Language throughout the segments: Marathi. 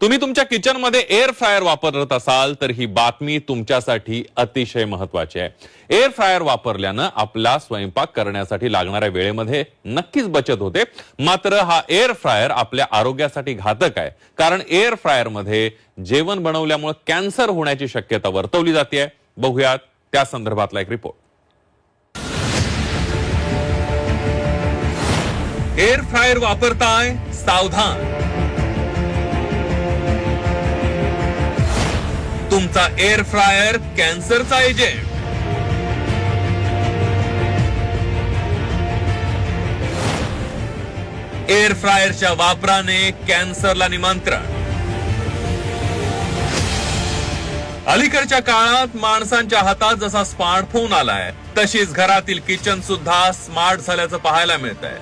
तुम्ही तुमच्या किचन मध्ये एअर फ्रायर वापरत असाल तर ही बातमी तुमच्यासाठी अतिशय महत्त्वाची आहे। एअर फ्रायर वापरल्यानं आपला स्वयंपाक करण्यासाठी लागणाऱ्या वेळेमध्ये नक्कीच बचत होते, मात्र हा एअर फ्रायर आपल्या आरोग्यासाठी घातक आहे, कारण एअर फ्रायर मध्ये जेवण बनवल्यामुळे कॅन्सर होण्याची शक्यता वर्तवली जाते। बघूयात त्या संदर्भातला एक रिपोर्ट। एअर फ्रायर वापरताय, सावधान। तुमचा एअर फ्रायर कॅन्सरचा एजंट। एअर फ्रायरच्या वापराने कॅन्सरला निमंत्रण। अलीकडच्या काळात माणसांच्या हातात जसा स्मार्टफोन आलाय, तशीच घरातील किचन सुद्धा स्मार्ट झाल्याचं पाहायला मिळतंय।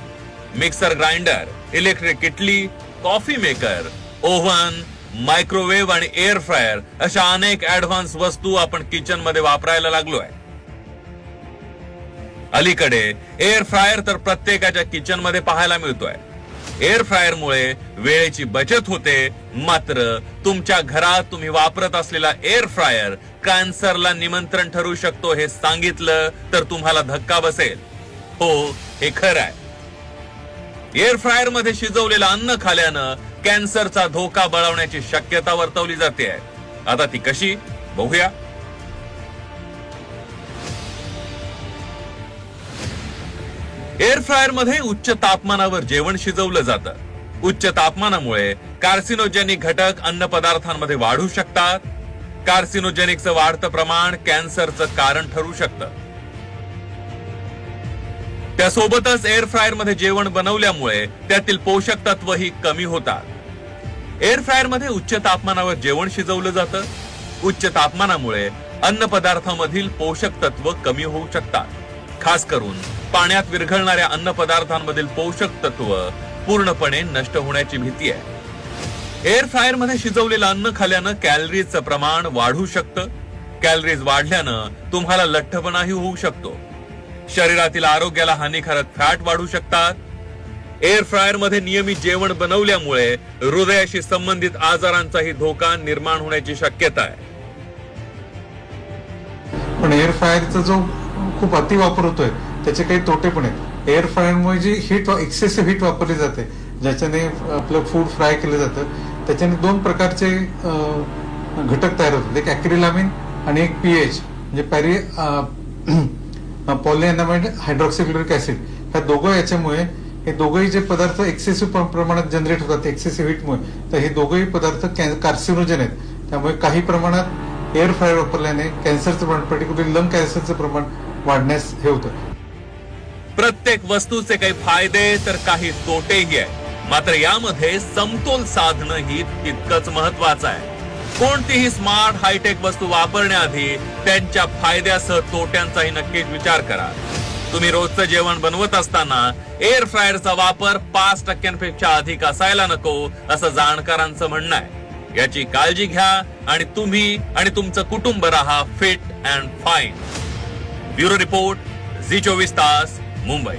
Mixer grinder, electric किटली, coffee maker, oven, microwave आणि एअर फ्रायर अशा अनेक ऍडव्हान्स वस्तू आपण किचन मध्ये वापरायला लागलोय। अलीकडे एअर फ्रायर तर प्रत्येकाच्या किचन मध्ये पाहायला मिळतोय। एअर फ्रायर मुळे वेळेची बचत होते, मात्र तुमच्या घरात तुम्ही वापरत असलेला एअर फ्रायर कॅन्सरला निमंत्रण ठरू शकतो हे सांगितलं तर तुम्हाला धक्का बसेल। हो, हे खरं आहे। एअर फ्रायर मध्ये शिजवलेलं अन्न खाल्यानं कॅन्सरचा धोका बळावण्याची शक्यता वर्तवली जाते। आता ती कशी, बघूया। एअर फ्रायर मध्ये उच्च तापमानावर जेवण शिजवलं जातं। उच्च तापमानामुळे कार्सिनोजेनिक घटक अन्न पदार्थांमध्ये वाढू शकतात। कार्सिनोजेनिकचं वाढतं प्रमाण कॅन्सरचं कारण ठरू शकतं। त्यासोबतच एअर फ्रायर मध्ये जेवण बनवल्यामुळे त्यातील पोषक तत्वही कमी होतात। एअर फ्रायर मध्ये उच्च तापमानावर जेवण शिजवलं जातं। उच्च तापमानामुळे अन्न पदार्थांमधील पोषक तत्व कमी होऊ शकतात। खास करून पाण्यात विरघळणाऱ्या अन्न पदार्थांमधील पोषक तत्व पूर्णपणे नष्ट होण्याची भीती आहे। एअर फ्रायर मध्ये शिजवलेलं अन्न खाल्यानं कॅलरीजचं प्रमाण वाढू शकतं। कॅलरीज वाढल्यानं तुम्हाला लठ्ठपणाही होऊ शकतो। शरीरातील आरोग्याला हानिकारक फॅट वाढू शकतात। एअर फ्रायर मध्ये नियमित जेवण बनवल्यामुळे हृदयाशी संबंधित आजारांचाही धोका निर्माण होण्याची शक्यता आहे। पण एअर फ्रायरचा जो खूप अतिवापर होतोय त्याचे काही तोटे पण आहेत। एअर फ्रायरमुळे जी हीट, एक्सेसिव्ह हीट वापरली जाते, ज्याच्याने आपलं फूड फ्राय केलं जातं, त्याच्याने दोन प्रकारचे घटक तयार होतात, एक ऍक्रिलामिन आणि एक पीएच म्हणजे पॉलिएनामाइड हायड्रॉक्सिक्लोरिक ऍसिड। ह्या दोघं याच्यामुळे हे दोघंही जे पदार्थ एक्सेसिव्ह प्रमाणात जनरेट होतात एक्सेसिव्ह हीटमुळे, तर हे दोघंही पदार्थ कार्सिनोजन आहेत। त्यामुळे काही प्रमाणात एअर फ्रायर वापरल्याने कॅन्सरचं प्रमाण, पर्टिक्युलरली लंग कॅन्सरचं प्रमाण वाढण्यास हे होतं। प्रत्येक वस्तूचे काही फायदे तर काही तोटेही आहेत, मात्र यामध्ये समतोल साधणंही तितकंच महत्वाचं आहे। कोणतीही स्मार्ट हायटेक वस्तू वापरण्याआधी त्यांच्या फायद्यासह तोट्यांचाही नक्कीच विचार करा। तुम्ही रोजचं जेवण बनवत असताना एअर फ्रायरचा वापर 5% अधिक असायला नको, असं जाणकारांचं म्हणणं आहे। याची काळजी घ्या आणि तुम्ही आणि तुमचं कुटुंब राहा fit and fine. Bureau report, Zee 24 Taas, Mumbai.